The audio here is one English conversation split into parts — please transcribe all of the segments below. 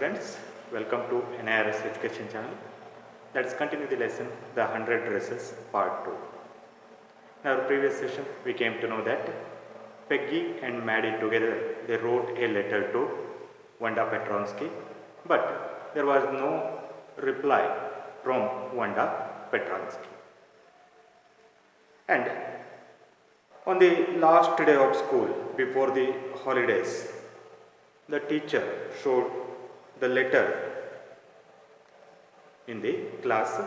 students, welcome to NIRS Education channel. Let's continue the lesson, the 100 dresses part 2. In our previous session, we came to know that Peggy and Maddie together, they wrote a letter to Wanda Petronsky, but there was no reply from Wanda Petronsky. And on the last day of school, before the holidays, the teacher showed the letter in the class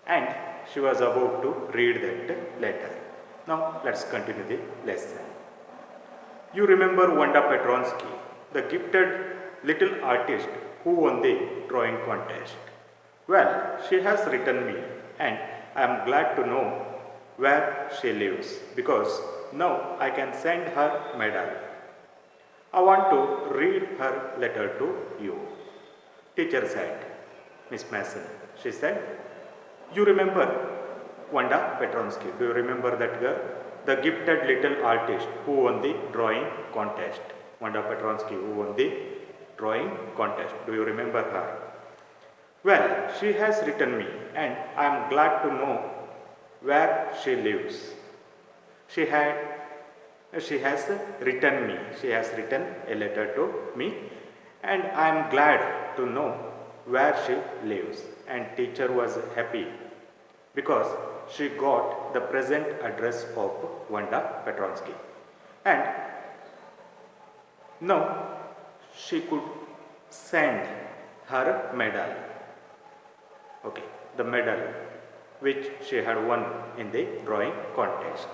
and she was about to read that letter. Now let's continue the lesson. You remember Wanda Petronsky, the gifted little artist who won the drawing contest. Well, she has written me and I am glad to know where she lives because now I can send her medal. I want to read her letter to you. Teacher said, Miss Mason, she said, you remember Wanda Petronsky? Do you remember that girl? The gifted little artist who won the drawing contest. Wanda Petronsky who won the drawing contest. Do you remember her? Well, she has written me and I am glad to know where she lives. She has written me. She has written a letter to me and I am glad to know where she lives. And teacher was happy because she got the present address of Wanda Petronsky. And now she could send her medal. Okay, the medal which she had won in the drawing contest.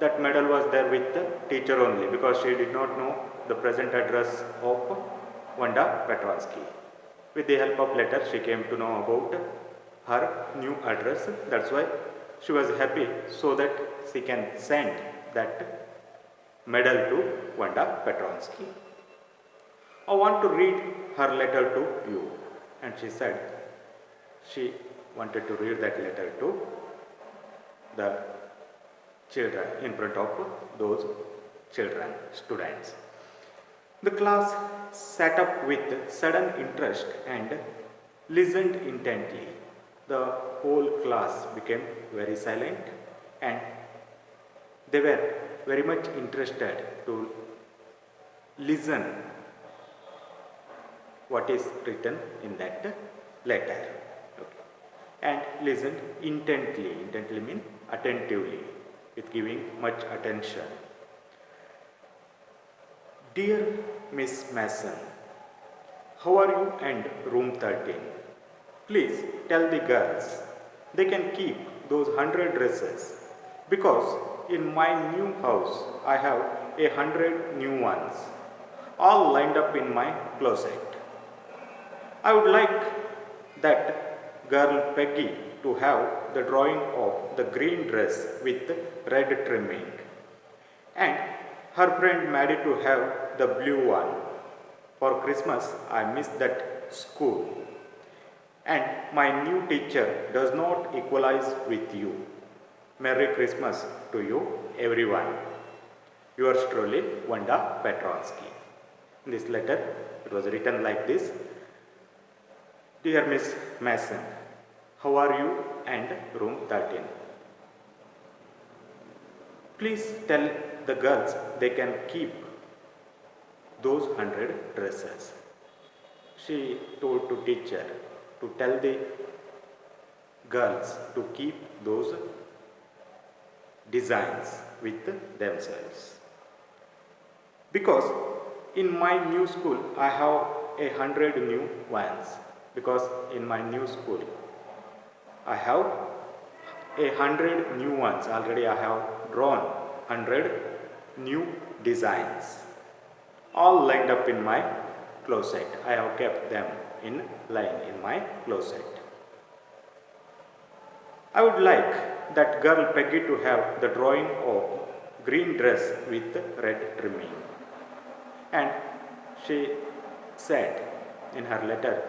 That medal was there with the teacher only because she did not know the present address of Wanda Petronsky. With the help of letter, she came to know about her new address. That's why she was happy so that she can send that medal to Wanda Petronsky. I want to read her letter to you. And she said she wanted to read that letter to the children in front of those children, students. The class sat up with sudden interest and listened intently. The whole class became very silent and they were very much interested to listen what is written in that letter. Okay. And listened intently. Intently means attentively, with giving much attention. Dear Miss Mason, how are you and room 13? Please tell the girls they can keep those 100 dresses because in my new house I have 100 new ones all lined up in my closet. I would like that girl Peggy to have the drawing of the green dress with red trimming and her friend Maddie to have the blue one. For Christmas I miss that school and my new teacher does not equalize with you. Merry Christmas to you everyone. Yours truly, Wanda Petronsky. In this letter it was written like this. Dear Miss Mason, how are you and room 13? Please tell the girls they can keep those 100 dresses. She told to teacher to tell the girls to keep those designs with themselves. Because in my new school I have 100 new ones. Because in my new school I have 100 new ones. Already I have drawn 100 new designs all lined up in my closet. I have kept them in line in my closet. I would like that girl Peggy to have the drawing of green dress with red trimming. And she said in her letter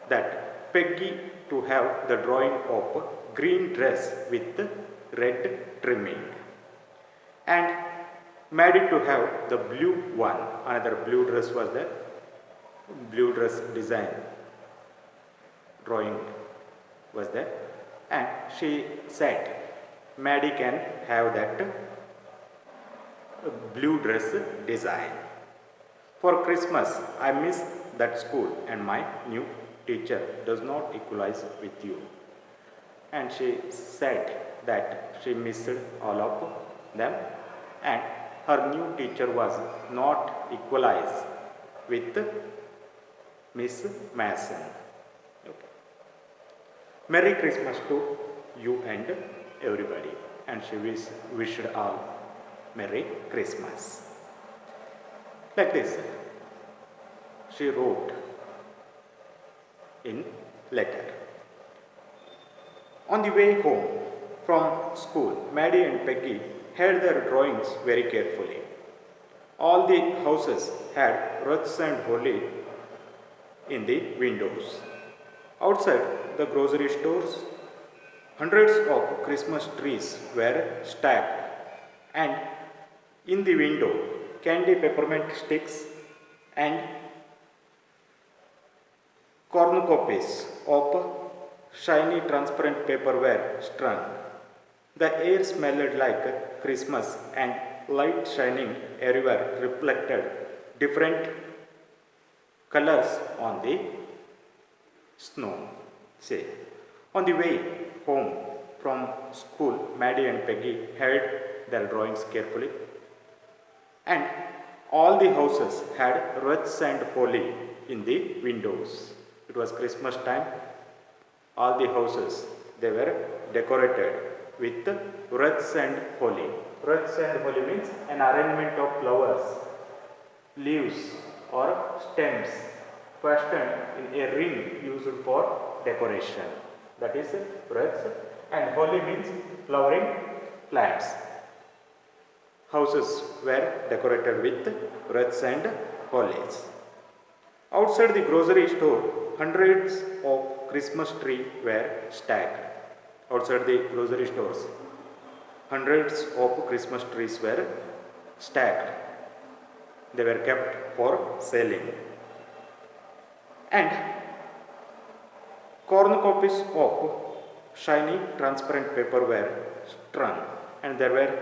that Peggy to have the drawing of green dress with red trimming. And Maddie to have the blue one. Another blue dress was there. Blue dress design drawing was there. And she said, Maddie can have that blue dress design. For Christmas, I miss that school and my new teacher does not equalize with you. And she said that she missed all of them and her new teacher was not equalized with Miss Mason. Okay. Merry Christmas to you and everybody. And she wished all Merry Christmas. Like this, she wrote in letter. On the way home from school, Maddie and Peggy held their drawings very carefully. All the houses had wreaths and holly in the windows. Outside the grocery stores, hundreds of Christmas trees were stacked, and in the window, candy peppermint sticks and cornucopias of shiny transparent paper were strung. The air smelled like Christmas and light shining everywhere reflected different colors on the snow. Say, on the way home from school, Maddie and Peggy held their drawings carefully, and all the houses had wreaths and holly in the windows. It was Christmas time. All the houses, they were decorated with wreaths and holly. Wreaths and holly means an arrangement of flowers, leaves or stems fastened in a ring used for decoration. That is wreaths, and holly means flowering plants. Houses were decorated with wreaths and hollies. Outside the grocery store, hundreds of Christmas trees were stacked. Outside the grocery stores, hundreds of Christmas trees were stacked. They were kept for selling. And cornucopias of shiny transparent paper were strung, and there were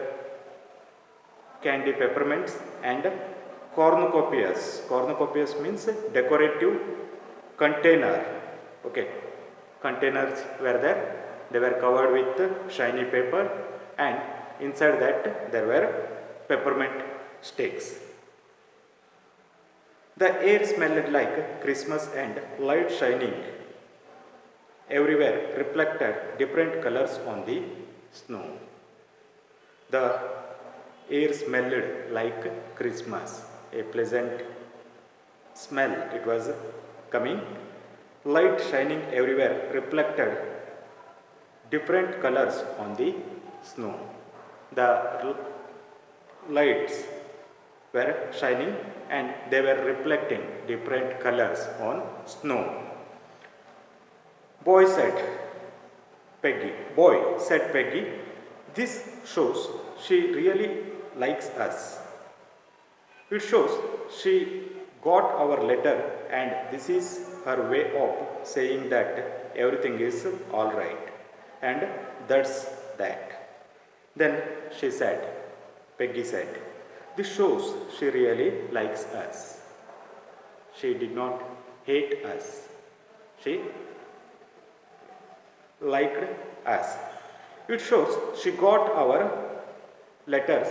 candy peppermints and cornucopias. Cornucopias means decorative container. Okay, containers were there. They were covered with shiny paper, and inside that there were peppermint sticks. The air smelled like Christmas and light shining everywhere reflected different colors on the snow. The air smelled like Christmas, a pleasant smell it was coming. Light shining everywhere reflected different colors on the snow. The lights were shining and they were reflecting different colors on snow. Boy, said Peggy, this shows she really likes us. It shows she got our letter, and this is her way of saying that everything is alright. And that's that. Then Peggy said, this shows she really likes us. She did not hate us. She liked us. It shows she got our letters,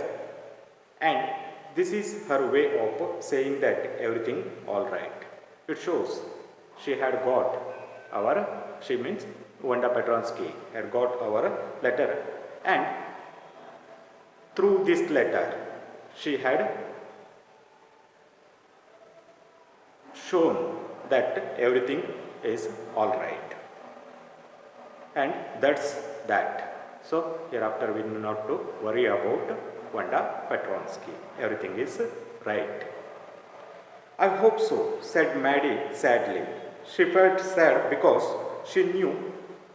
and this is her way of saying that everything alright. It shows she had got she means Wanda Petronsky had got our letter, and through this letter she had shown that everything is alright. And that's that. So hereafter we need not to worry about Wanda Petronsky. Everything is right. I hope so, said Maddie sadly. She felt sad because she knew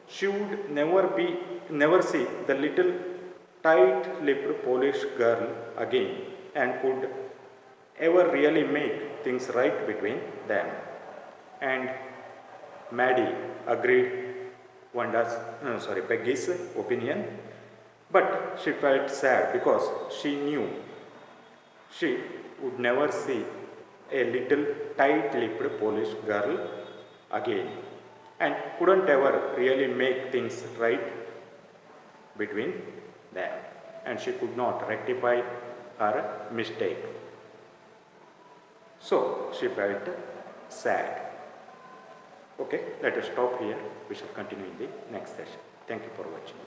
she would never see the little tight-lipped Polish girl again. and could ever really make things right between them. And Maddie agreed Peggy's opinion, but she felt sad because she knew she would never see a little tight-lipped Polish girl again and couldn't ever really make things right between them, and she could not rectify her mistake. So she felt sad. Okay, let us stop here. We shall continue in the next session. Thank you for watching.